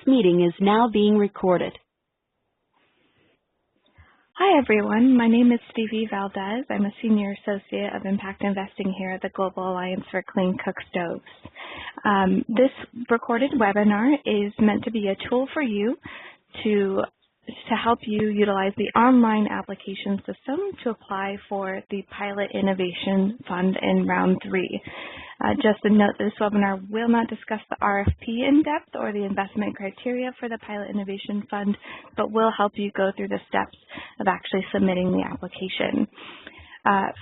meeting is now being recorded. Hi, everyone. My name is Stevie Valdez. I'm a Senior Associate of Impact Investing here at the Global Alliance for Clean Cookstoves. This recorded webinar is meant to be a tool for you to help you utilize the online application system to apply for the Pilot Innovation Fund in Round 3. Just a note, this webinar will not discuss the RFP in depth or the investment criteria for the Pilot Innovation Fund, but will help you go through the steps of actually submitting the application.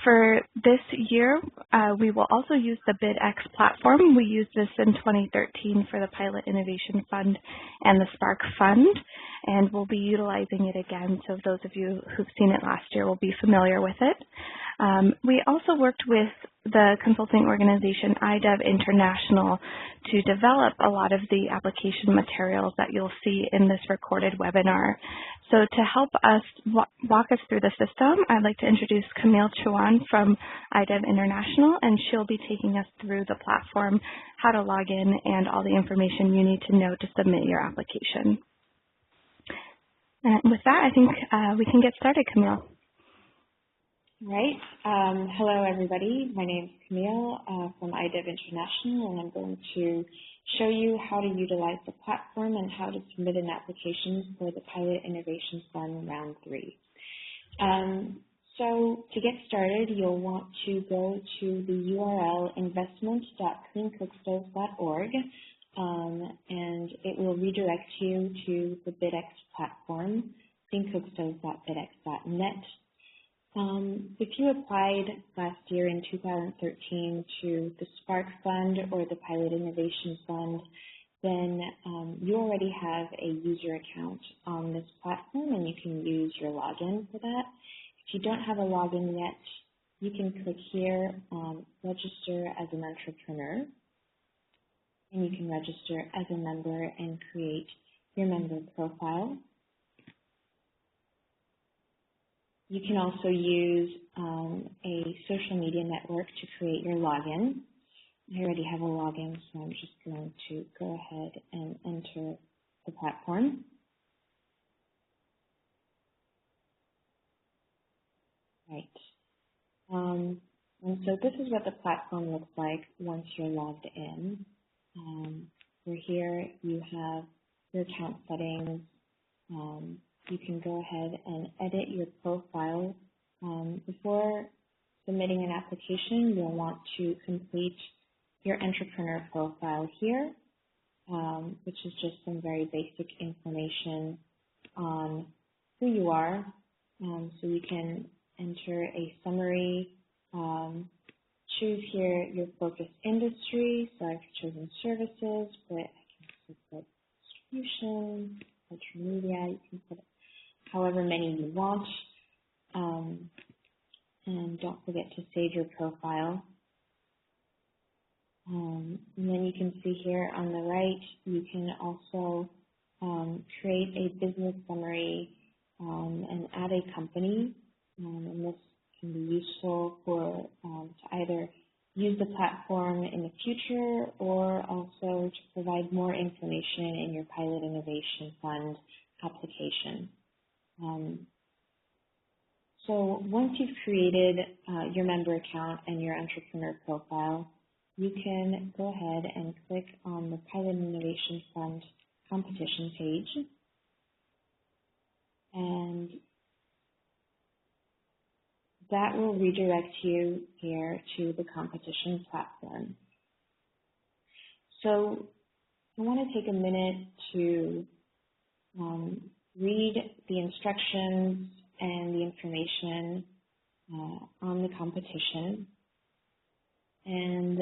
For this year, we will also use the bidx platform. We used this in 2013 for the Pilot Innovation Fund and the Spark Fund, and we'll be utilizing it again, so those of you who've seen it last year will be familiar with it. We also worked with the consulting organization IDEV International to develop a lot of the application materials that you'll see in this recorded webinar. So to help us walk us through the system, I'd like to introduce Camille Chuan from IDEV International, and she'll be taking us through the platform, how to log in, and all the information you need to know to submit your application. And with that, I think we can get started, Camille. All right. Hello, everybody. My name is Camille from IDEV International, and I'm going to show you how to utilize the platform and how to submit an application for the Pilot Innovation Fund Round 3. So to get started, you'll want to go to the URL investment.cleancookstoves.org, and it will redirect you to the bidx platform, cleancookstoves.bidx.net. If you applied last year in 2013 to the Spark Fund or the Pilot Innovation Fund, then you already have a user account on this platform and you can use your login for that. If you don't have a login yet, you can click here, register as an entrepreneur, and you can register as a member and create your member profile. You can also use a social media network to create your login. I already have a login, so I'm just going to go ahead and enter the platform. Right. And so this is what the platform looks like once you're logged in. Where here you have your account settings. You can go ahead and edit your profile. Before submitting an application, you'll want to complete your entrepreneur profile here, which is just some very basic information on who you are. So you can enter a summary, choose here your focus industry. So I've chosen services, but I can put distribution, social media. You can put however many you want, and don't forget to save your profile. And then you can see here on the right, you can also create a business summary and add a company, and this can be useful for to either use the platform in the future or also to provide more information in your Pilot Innovation Fund application. So once you've created your member account and your entrepreneur profile, you can go ahead and click on the Pilot Innovation Fund competition page. And that will redirect you here to the competition platform. So I want to take a minute to read the instructions and the information on the competition, and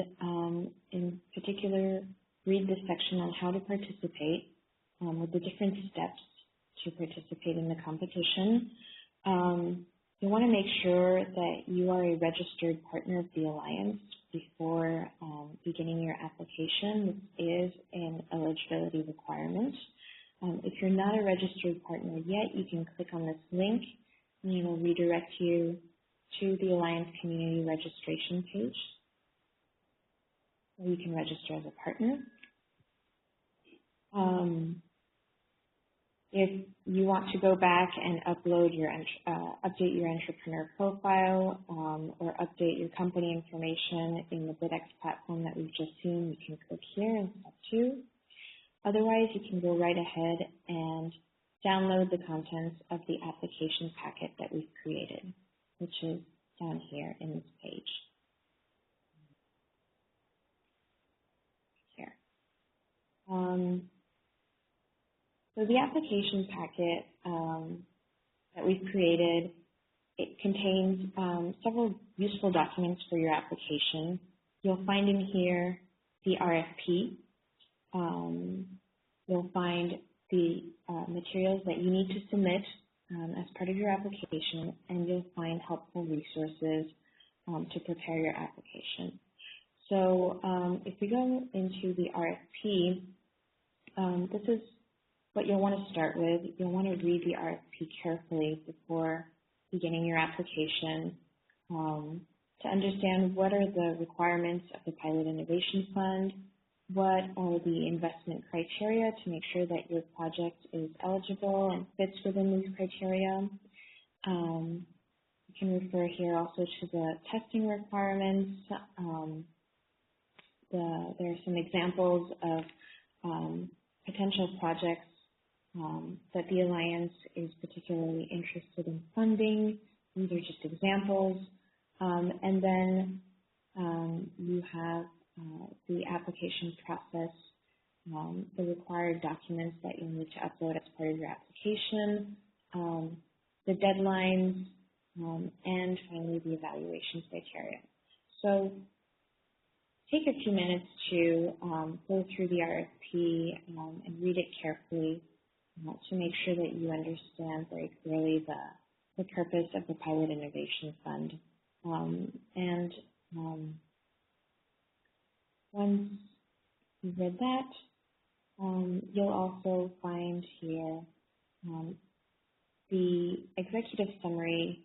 in particular, read the section on how to participate with the different steps to participate in the competition. You want to make sure that you are a registered partner of the Alliance before beginning your application. This is an eligibility requirement. If you're not a registered partner yet, you can click on this link and it will redirect you to the Alliance Community Registration page, where you can register as a partner. If you want to go back and upload your update your entrepreneur profile or update your company information in the bidx platform that we've just seen, you can click here in step 2. Otherwise, you can go right ahead and download the contents of the application packet that we've created, which is down here in this page. Here. So the application packet that we've created, it contains several useful documents for your application. You'll find in here the RFP. You'll find the materials that you need to submit as part of your application, and you'll find helpful resources to prepare your application. So if we go into the RFP, this is what you'll want to start with. You'll want to read the RFP carefully before beginning your application to understand what are the requirements of the Pilot Innovation Fund, what are the investment criteria to make sure that your project is eligible and fits within these criteria. You can refer here also to the testing requirements. There are some examples of potential projects that the Alliance is particularly interested in funding. These are just examples. And then you have the application process, the required documents that you need to upload as part of your application, the deadlines, and finally the evaluation criteria. So take a few minutes to go through the RFP and read it carefully to make sure that you understand very clearly the purpose of the Pilot Innovation Fund. Once you've read that, you'll also find here the executive summary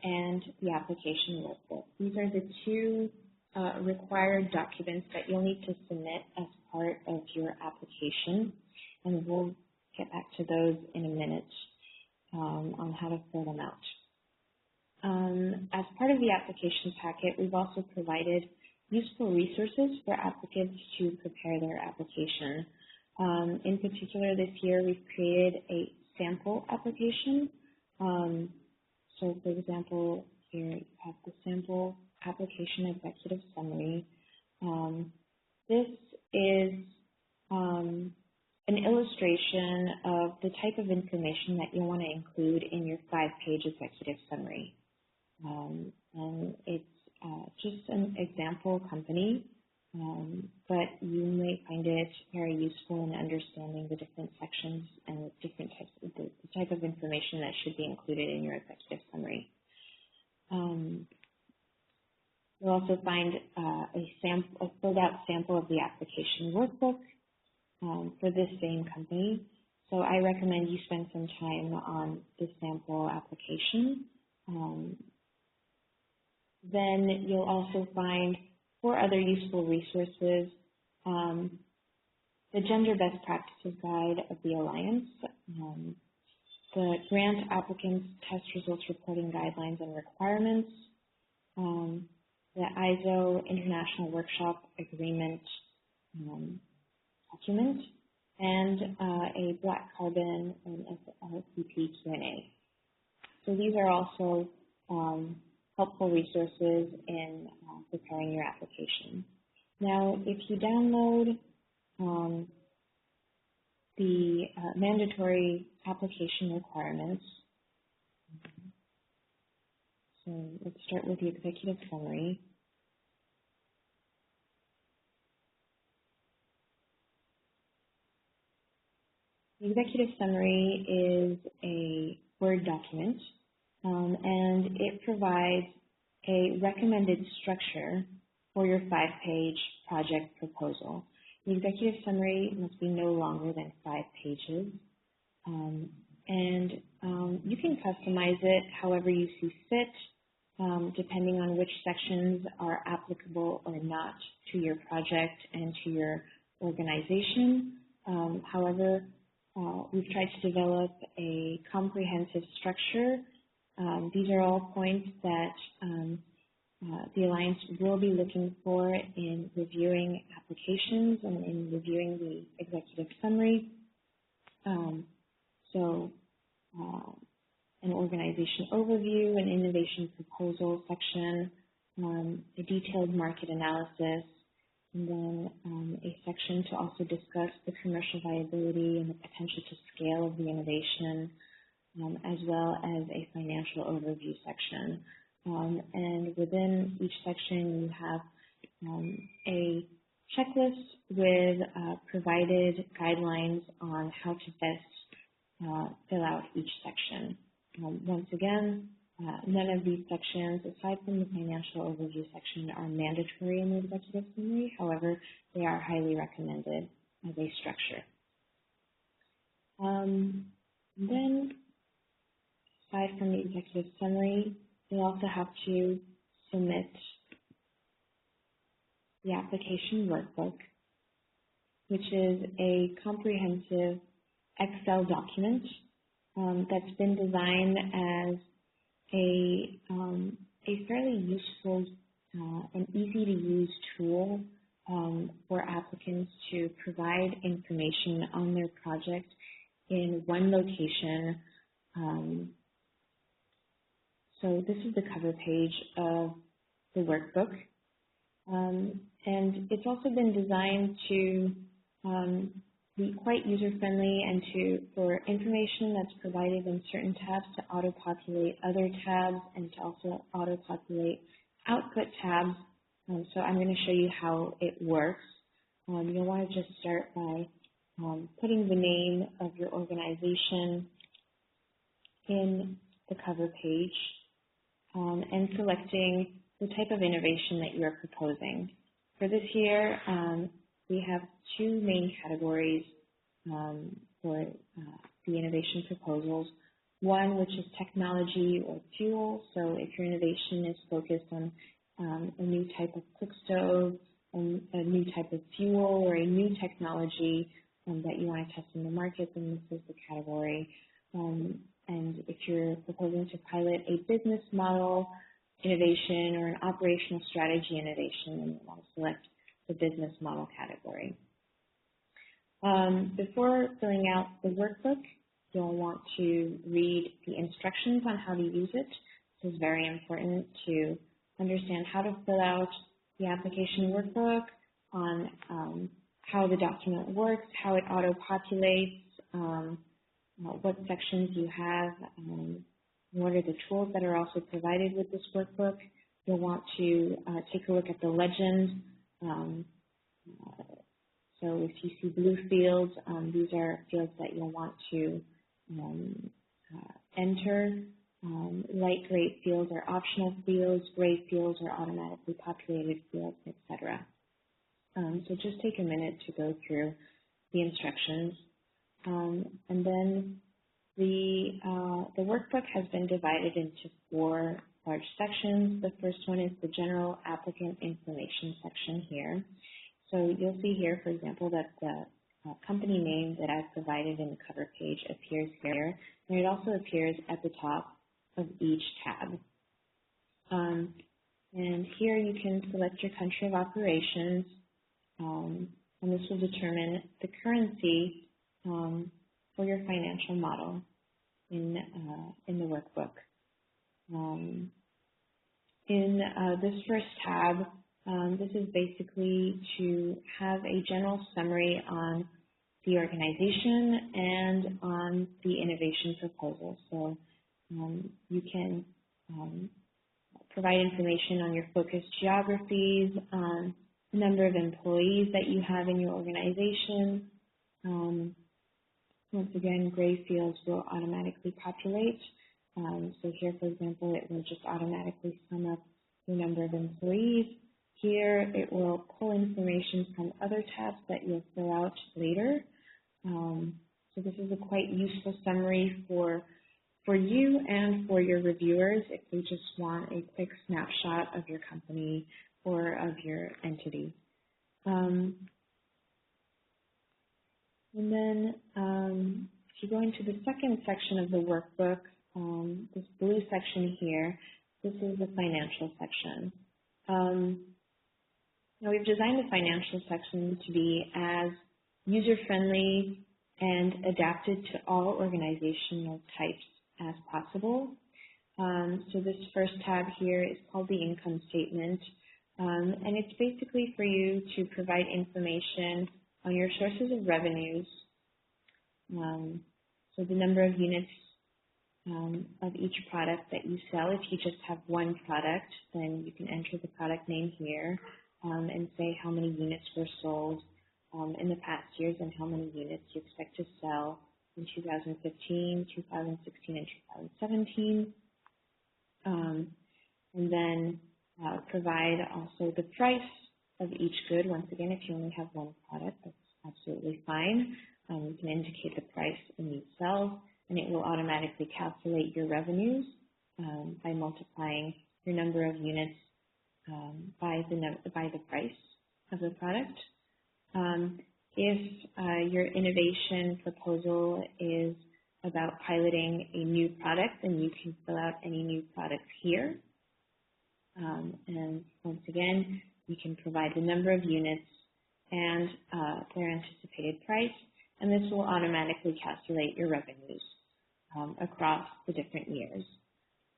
and the application workbook. These are the two required documents that you'll need to submit as part of your application, and we'll get back to those in a minute on how to fill them out. As part of the application packet, we've also provided useful resources for applicants to prepare their application. In particular, this year we've created a sample application. So for example, here you have the sample application executive summary. This is an illustration of the type of information that you'll want to include in your 5-page executive summary. And it's just an example company, but you may find it very useful in understanding the different sections and the different types of the type of information that should be included in your executive summary. You'll also find a filled out sample of the application workbook for this same company. So I recommend you spend some time on the sample application. Then you'll also find 4 other useful resources. The Gender Best Practices Guide of the Alliance, the Grant Applicants Test Results Reporting Guidelines and Requirements, the ISO International Workshop Agreement document, and a Black Carbon and SLCP Q&A. So these are also helpful resources in preparing your application. Now, if you download the mandatory application requirements, so let's start with the executive summary. The executive summary is a Word document, and it provides a recommended structure for your 5-page project proposal. The executive summary must be no longer than 5 pages, and you can customize it however you see fit, depending on which sections are applicable or not to your project and to your organization. However, we've tried to develop a comprehensive structure. These are all points that the Alliance will be looking for in reviewing applications and in reviewing the executive summary. An organization overview, an innovation proposal section, a detailed market analysis, and then a section to also discuss the commercial viability and the potential to scale of the innovation, as well as a financial overview section. And within each section, you have a checklist with provided guidelines on how to best fill out each section. Once again, none of these sections, aside from the financial overview section, are mandatory in the executive summary. However, they are highly recommended as a structure. Then, aside from the executive summary, you also have to submit the application workbook, which is a comprehensive Excel document that's been designed as a fairly useful and easy to use tool for applicants to provide information on their project in one location. So this is the cover page of the workbook. And it's also been designed to be quite user-friendly and for information that's provided in certain tabs to auto-populate other tabs and to also auto-populate output tabs. So I'm going to show you how it works. You'll want to just start by putting the name of your organization in the cover page and selecting the type of innovation that you're proposing. For this year, we have two main categories for the innovation proposals. One, which is technology or fuel. So if your innovation is focused on a new type of cook stove, a new type of fuel, or a new technology that you want to test in the market, then this is the category. And if you're proposing to pilot a business model innovation or an operational strategy innovation, then you want to select the business model category. Before filling out the workbook, you'll want to read the instructions on how to use it. This is very important to understand how to fill out the application workbook, on how the document works, how it auto-populates, what sections you have, what are the tools that are also provided with this workbook. You'll want to take a look at the legend. So if you see blue fields, these are fields that you'll want to enter. Light gray fields are optional fields, gray fields are automatically populated fields, etc. So just take a minute to go through the instructions. And then the workbook has been divided into 4 large sections. The first one is the general applicant information section here. So you'll see here, for example, that the company name that I've provided in the cover page appears here, and it also appears at the top of each tab. And here you can select your country of operations, and this will determine the currency for your financial model in the workbook. In this first tab, this is basically to have a general summary on the organization and on the innovation proposal. So you can provide information on your focus geographies, on the number of employees that you have in your organization. Once again, gray fields will automatically populate. So here, for example, it will just automatically sum up the number of employees. Here, it will pull information from other tabs that you'll fill out later. So this is a quite useful summary for you and for your reviewers if they just want a quick snapshot of your company or of your entity. And then if you go into the second section of the workbook, this blue section here, this is the financial section. Now we've designed the financial section to be as user-friendly and adapted to all organizational types as possible. So this first tab here is called the income statement, and it's basically for you to provide information on your sources of revenues, so the number of units of each product that you sell. If you just have one product, then you can enter the product name here and say how many units were sold in the past years and how many units you expect to sell in 2015, 2016, and 2017. And then provide also the price of each good. Once again, if you only have one product, that's absolutely fine. You can indicate the price in these cells, and it will automatically calculate your revenues by multiplying your number of units by the price of the product. If your innovation proposal is about piloting a new product, then you can fill out any new products here. And once again, you can provide the number of units and their anticipated price, and this will automatically calculate your revenues across the different years.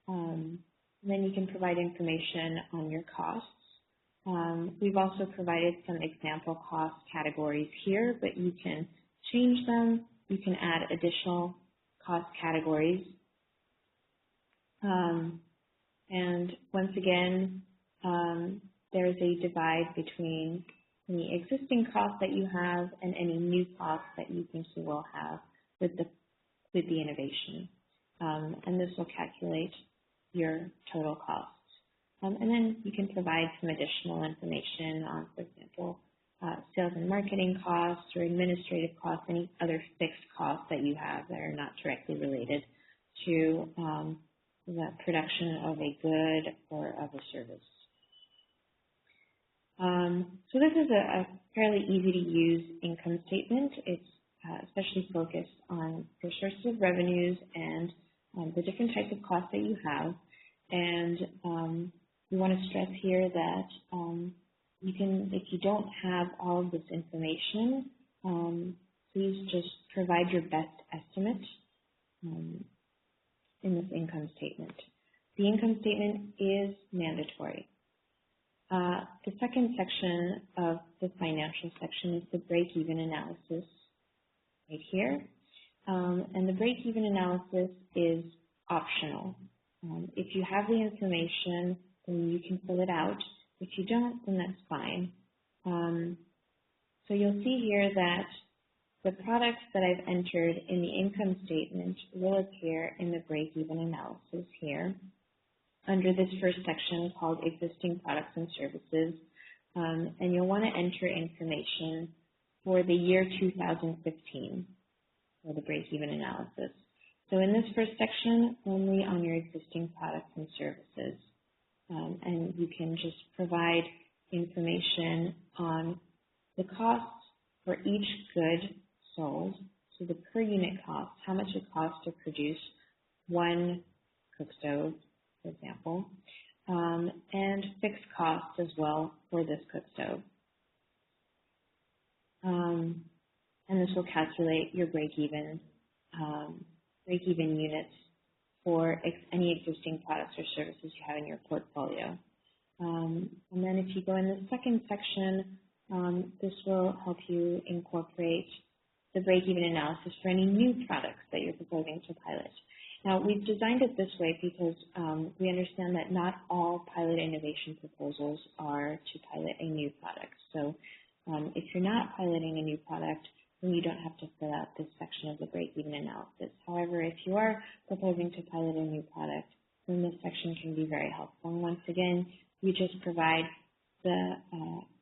Then you can provide information on your costs. We've also provided some example cost categories here, but you can change them. You can add additional cost categories. And once again, there is a divide between any existing costs that you have and any new costs that you think you will have with the innovation. And this will calculate your total costs. And then you can provide some additional information on, for example, sales and marketing costs or administrative costs, any other fixed costs that you have that are not directly related to the production of a good or of a service. So this is a fairly easy to use income statement. It's especially focused on your sources of revenues and the different types of costs that you have. And we want to stress here that you can, if you don't have all of this information, please just provide your best estimate in this income statement. The income statement is mandatory. The second section of the financial section is the break-even analysis right here. And the break-even analysis is optional. If you have the information, then you can fill it out. If you don't, then that's fine. So you'll see here that the products that I've entered in the income statement will appear in the break-even analysis here under this first section called Existing Products and Services. And you'll want to enter information for the year 2015 for the break-even analysis. So in this first section, only on your existing products and services. And you can just provide information on the costs for each good sold, so the per unit cost, how much it costs to produce one cook stove, for example, and fixed costs as well for this cook stove. And this will calculate your break-even units for any existing products or services you have in your portfolio. And then if you go in the second section, this will help you incorporate the break-even analysis for any new products that you're proposing to pilot. Now, we've designed it this way because we understand that not all pilot innovation proposals are to pilot a new product. So if you're not piloting a new product, then you don't have to fill out this section of the break-even analysis. However, if you are proposing to pilot a new product, then this section can be very helpful. And once again, you just provide the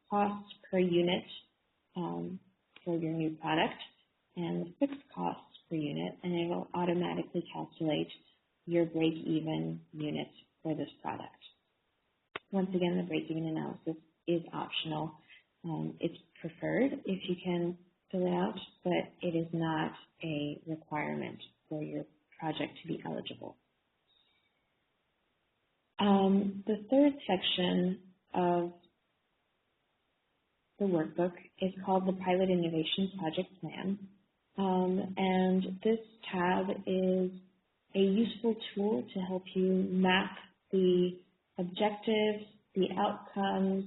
costs per unit for your new product and the fixed costs per unit, and it will automatically calculate your break-even unit for this product. Once again, the break-even analysis is optional. It's preferred if you can fill it out, but it is not a requirement for your project to be eligible. The third section of the workbook is called the Pilot Innovation Project Plan. And this tab is a useful tool to help you map the objectives, the outcomes,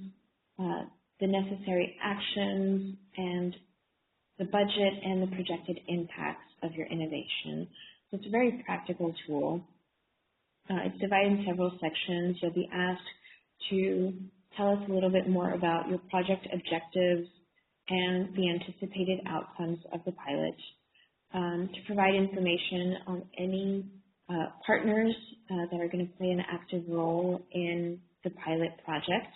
the necessary actions, and the budget and the projected impacts of your innovation. So it's a very practical tool. It's divided in several sections. You'll be asked to tell us a little bit more about your project objectives and the anticipated outcomes of the pilot, to provide information on any partners that are going to play an active role in the pilot project.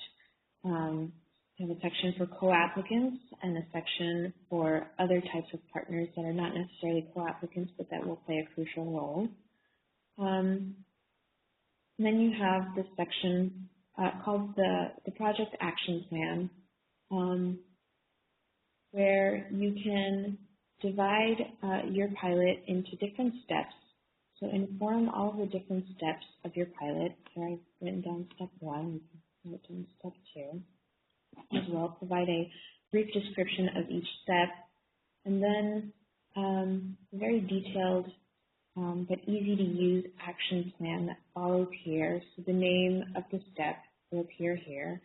We have a section for co-applicants and a section for other types of partners that are not necessarily co-applicants but that will play a crucial role. And then you have this section called the Project Action Plan, where you can divide your pilot into different steps. So inform all of the different steps of your pilot. Here I've written down step 1, you can write down step 2 as well. Provide a brief description of each step, and then a very detailed but easy to use action plan that follows here. So the name of the step will appear here.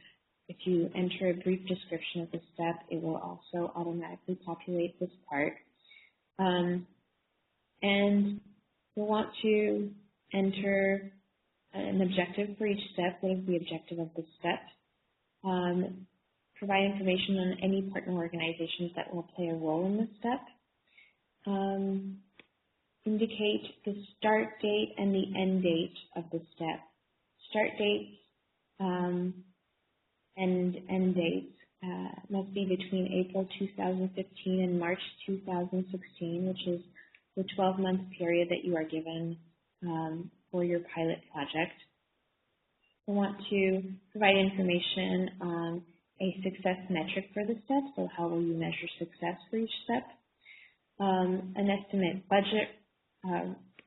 If you enter a brief description of the step, it will also automatically populate this part. And you'll want to enter an objective for each step. What is the objective of the step? Provide information on any partner organizations that will play a role in this step. Indicate the start date and the end date of the step. Start dates and end dates must be between April 2015 and March 2016, which is the 12-month period that you are given for your pilot project. We want to provide information on a success metric for the step, so how will you measure success for each step, an estimate budget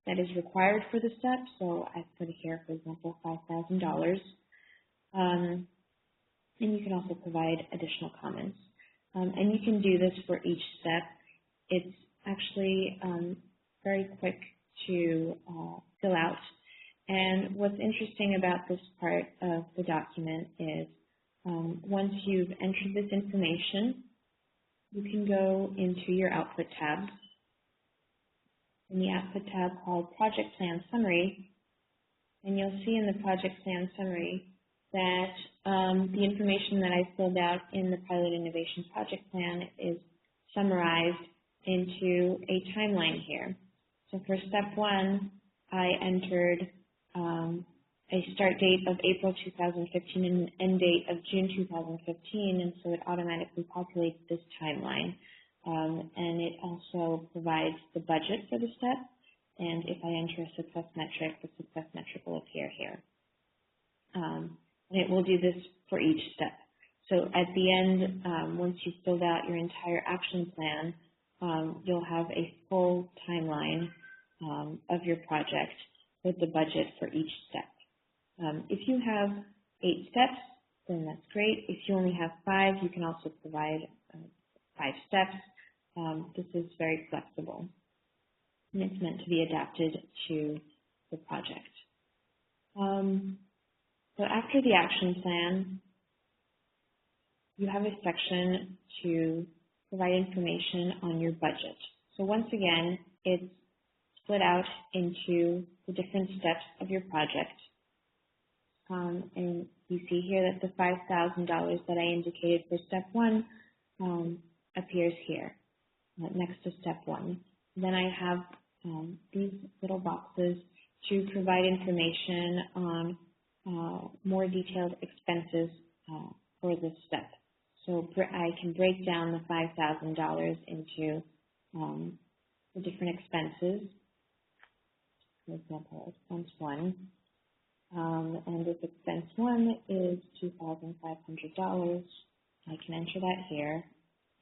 that is required for the step, so I put here, for example, $5,000, and you can also provide additional comments. And you can do this for each step. It's actually very quick to fill out. And what's interesting about this part of the document is once you've entered this information, you can go into your Output tab. In the Output tab called Project Plan Summary, and you'll see in the Project Plan Summary that the information that I filled out in the Pilot Innovation Project Plan is summarized into a timeline here. So for step 1, I entered a start date of April 2015 and an end date of June 2015, and so it automatically populates this timeline. And it also provides the budget for the step, and if I enter a success metric, the success metric will appear here. And it will do this for each step. So at the end, once you've filled out your entire action plan, you'll have a full timeline of your project with the budget for each step. If you have 8 steps, then that's great. If you only have 5, you can also provide 5 steps. This is very flexible, and it's meant to be adapted to the project. So after the action plan, you have a section to provide information on your budget. So once again, it's split out into the different steps of your project. And you see here that the $5,000 that I indicated for step 1 appears here next to step 1. Then I have these little boxes to provide information on more detailed expenses for this step. So I can break down the $5,000 into the different expenses. For example, expense 1. And if expense 1 is $2,500, I can enter that here.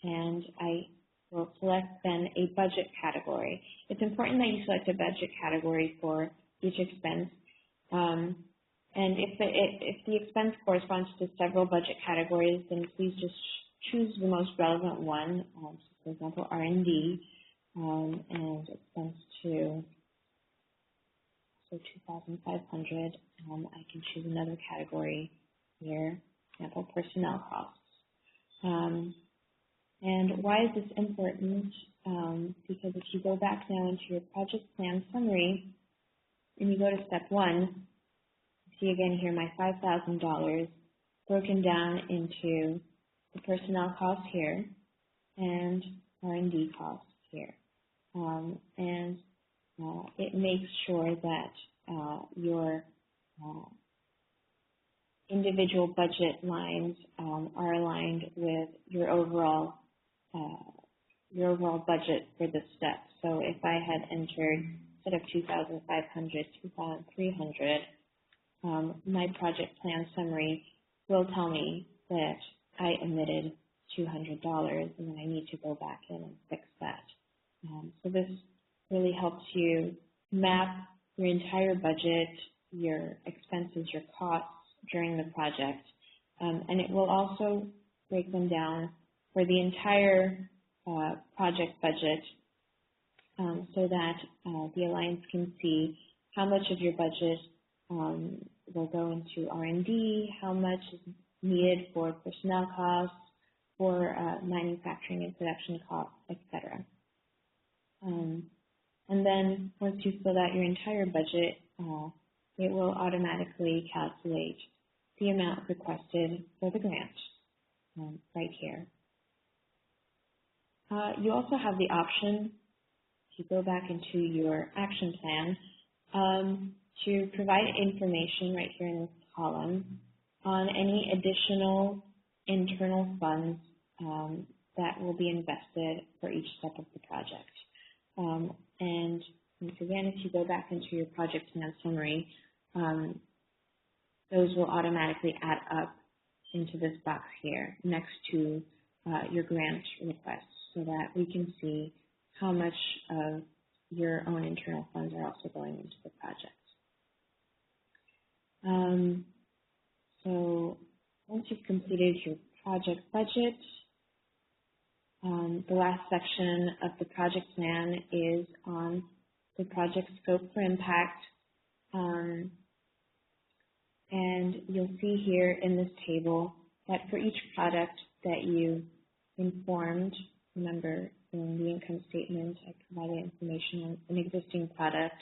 And I we'll select then a budget category. It's important that you select a budget category for each expense. And if the expense corresponds to several budget categories, then please just choose the most relevant one. So for example, R&D, and expense to, so 2,500. I can choose another category here, for example, personnel costs. And why is this important? Because if you go back now into your project plan summary, and you go to step 1, see again here my $5,000 broken down into the personnel costs here and R&D costs here. It makes sure that your individual budget lines are aligned with your overall budget for this step. So if I had entered, instead of 2,500, 2,300, my project plan summary will tell me that I omitted $200 and then I need to go back in and fix that. So this really helps you map your entire budget, your expenses, your costs during the project. And it will also break them down for the entire project budget so that the Alliance can see how much of your budget will go into R&D, how much is needed for personnel costs, for manufacturing and production costs, etc. And then once you fill out your entire budget, it will automatically calculate the amount requested for the grant right here. You also have the option, if you go back into your action plan, to provide information right here in this column on any additional internal funds that will be invested for each step of the project. And once again, if you go back into your project plan summary, those will automatically add up into this box here next to your grant request so that we can see how much of your own internal funds are also going into the project. So once you've completed your project budget, the last section of the project plan is on the project scope for impact. And you'll see here in this table that for each product that you informed, remember in the income statement I provided information on an existing product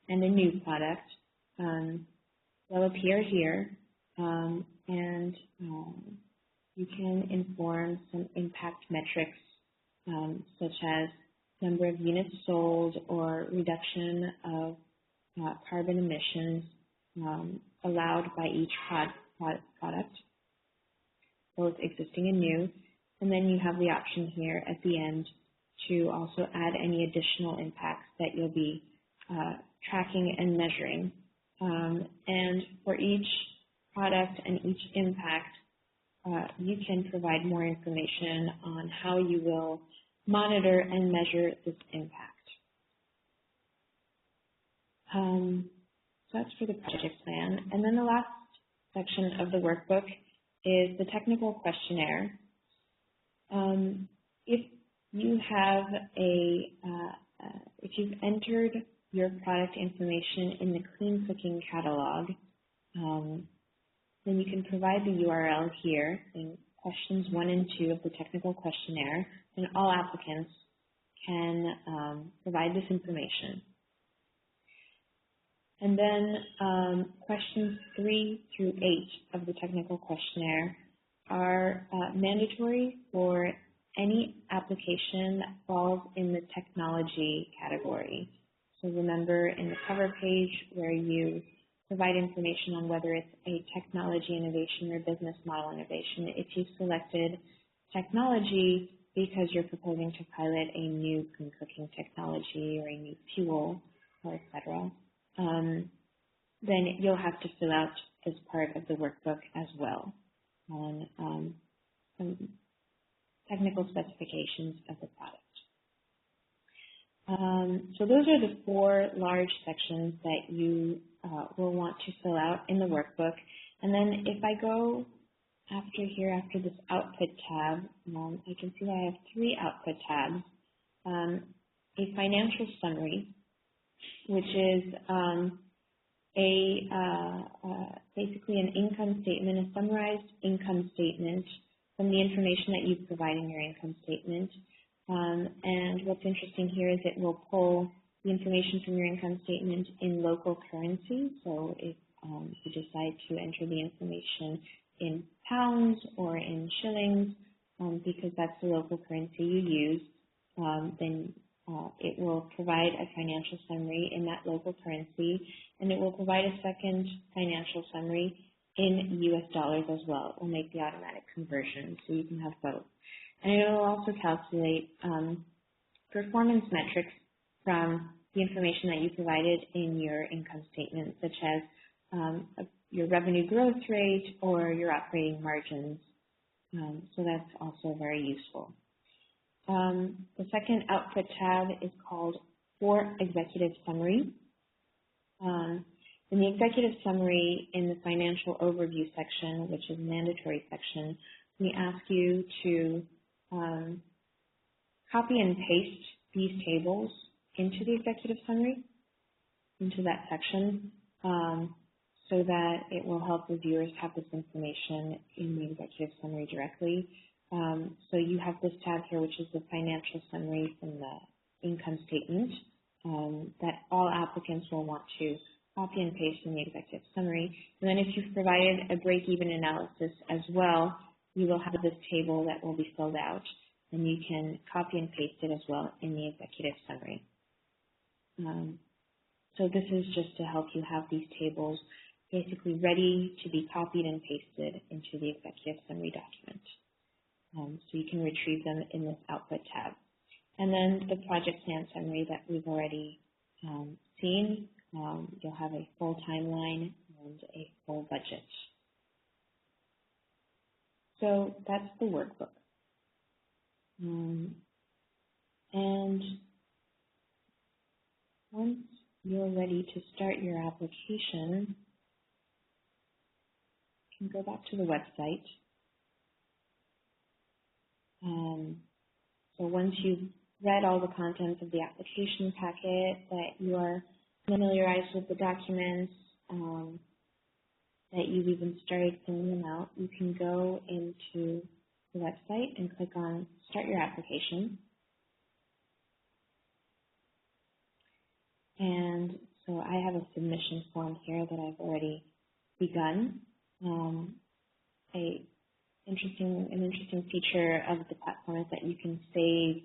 and a new product. They'll appear here, and you can inform some impact metrics such as number of units sold or reduction of carbon emissions allowed by each product, both existing and new. And then you have the option here at the end to also add any additional impacts that you'll be tracking and measuring. And for each product and each impact, you can provide more information on how you will monitor and measure this impact. So that's for the project plan. And then the last section of the workbook is the technical questionnaire. If you have if you've entered your product information in the Clean Cooking catalog, then you can provide the URL here in questions 1 and 2 of the technical questionnaire, and all applicants can provide this information. And then questions 3 through 8 of the technical questionnaire are mandatory for any application that falls in the technology category. So remember in the cover page where you provide information on whether it's a technology innovation or business model innovation, if you've selected technology because you're proposing to pilot a new clean cooking technology or a new fuel, or et cetera, then you'll have to fill out as part of the workbook as well on some technical specifications of the product. So those are the 4 large sections that you will want to fill out in the workbook. And then if I go after this output tab, I can see that I have 3 output tabs. A financial summary, which is basically an income statement, a summarized income statement from the information that you provide in your income statement. And what's interesting here is it will pull the information from your income statement in local currency. So if you decide to enter the information in pounds or in shillings, because that's the local currency you use, then it will provide a financial summary in that local currency, and it will provide a second financial summary in US dollars as well. It will make the automatic conversion, so you can have both. And it will also calculate performance metrics from the information that you provided in your income statement, such as your revenue growth rate or your operating margins. So that's also very useful. The second output tab is called For Executive Summary. In the executive summary in the financial overview section, which is a mandatory section, we ask you to copy and paste these tables into the executive summary, into that section, so that it will help reviewers have this information in the executive summary directly. So you have this tab here, which is the financial summary from the income statement, that all applicants will want to copy and paste in the executive summary. And then if you've provided a break-even analysis as well, you will have this table that will be filled out, and you can copy and paste it as well in the executive summary. So this is just to help you have these tables basically ready to be copied and pasted into the executive summary document. So you can retrieve them in this output tab. And then the project plan summary that we've already seen, you'll have a full timeline and a full budget. So that's the workbook. And once you're ready to start your application, you can go back to the website. So once you've read all the contents of the application packet, that you are familiarized with the documents, that you've even started filling them out, you can go into the website and click on Start Your Application. And so I have a submission form here that I've already begun. An interesting feature of the platform is that you can save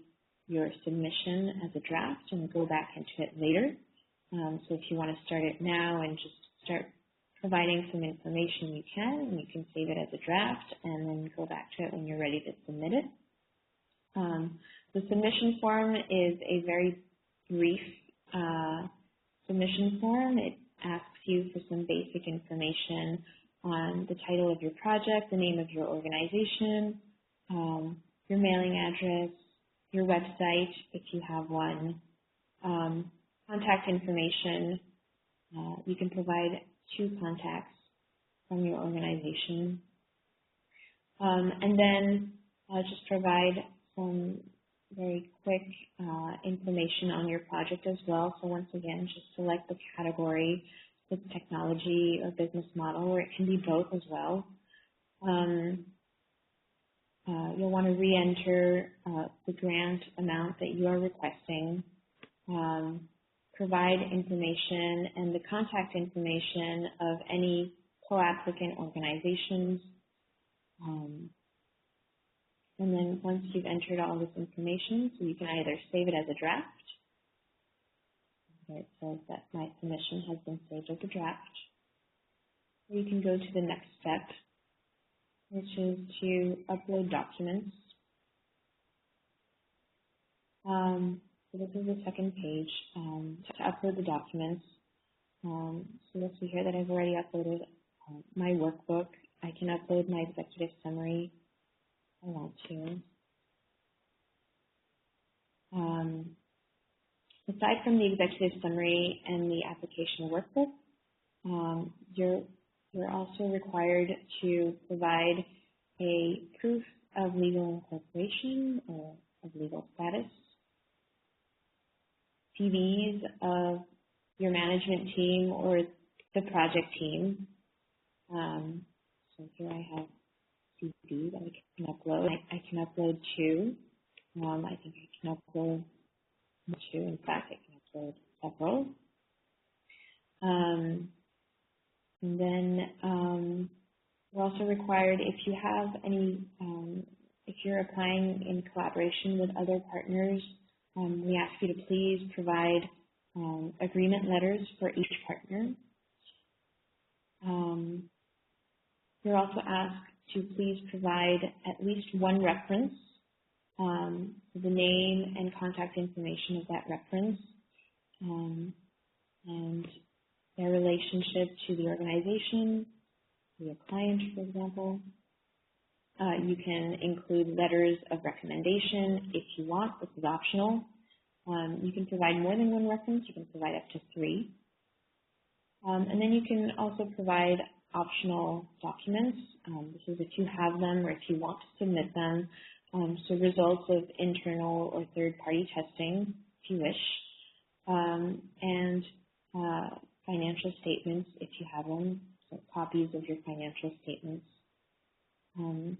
your submission as a draft and go back into it later. So if you want to start it now and just start providing some information, you can, and you can save it as a draft and then go back to it when you're ready to submit it. The submission form is a very brief submission form. It asks you for some basic information on the title of your project, the name of your organization, your mailing address, your website, if you have one, contact information. You can provide 2 contacts from your organization. And then just provide some very quick information on your project as well. So once again, just select the category, the technology or business model, or it can be both as well. You'll want to re-enter the grant amount that you are requesting, provide information and the contact information of any co-applicant organizations. And then once you've entered all this information, so you can either save it as a draft. It says that my submission has been saved as a draft. Or you can go to the next step, which is to upload documents. So this is the second page, to upload the documents. So you'll see here that I've already uploaded my workbook. I can upload my executive summary if I want to. aside from the executive summary and the application workbook, you're also required to provide a proof of legal incorporation or of legal status, CVs of your management team or the project team. So here I have CV that I can upload. I can upload two. I think I can upload two. In fact, I can upload several. And then we're also required, if you have any, if you're applying in collaboration with other partners, we ask you to please provide agreement letters for each partner. You're also asked to please provide at least one reference, the name and contact information of that reference, and their relationship to the organization, to your client, for example. You can include letters of recommendation if you want. This is optional. You can provide more than one reference. You can provide up to 3. And then you can also provide optional documents. This is if you have them or if you want to submit them. So results of internal or third-party testing, if you wish, and financial statements if you have them, so copies of your financial statements. And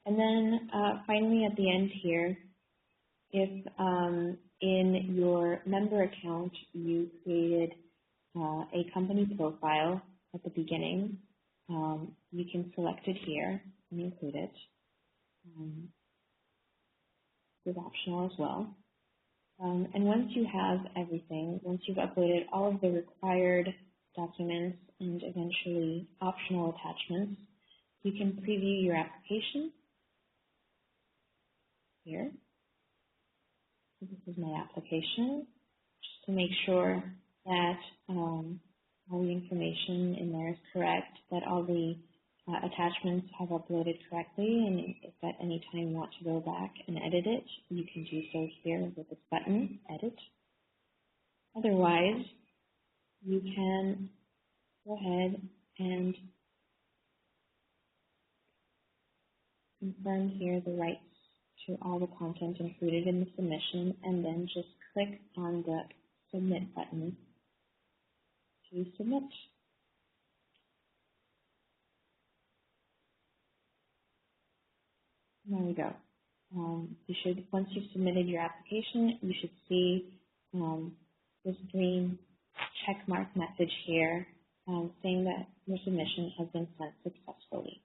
then finally at the end here, if in your member account you created a company profile at the beginning, you can select it here and include it. This is optional as well. And once you have everything, once you've uploaded all of the required documents and eventually optional attachments, you can preview your application here. So this is my application, just to make sure that all the information in there is correct, that all the attachments have uploaded correctly, and if at any time you want to go back and edit it, you can do so here with this button, Edit. Otherwise, you can go ahead and confirm here the rights to all the content included in the submission, and then just click on the Submit button to submit. There we go. You should, once you've submitted your application, you should see this green check mark message here saying that your submission has been sent successfully.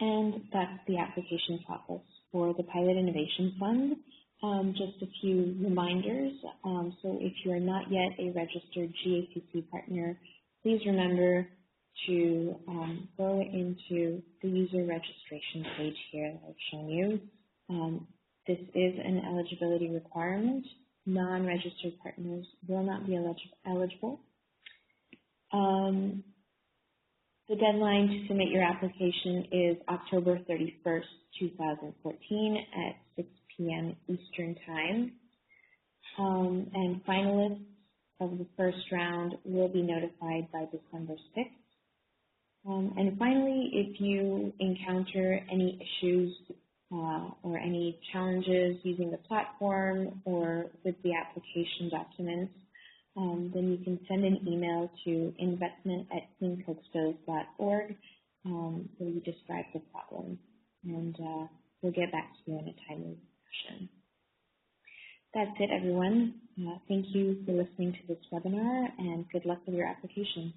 And that's the application process for the Pilot Innovation Fund. Just a few reminders. So if you are not yet a registered GACC partner, please remember to go into the user registration page here that I've shown you. This is an eligibility requirement. Non-registered partners will not be eligible. The deadline to submit your application is October 31st, 2014 at 6 p.m. Eastern Time. And finalists of the first round will be notified by December 6th. And finally, if you encounter any issues or any challenges using the platform or with the application documents, then you can send an email to investment@cleancookstoves.org where you describe the problem, and we'll get back to you in a timely fashion. That's it, everyone. Thank you for listening to this webinar, and good luck with your application.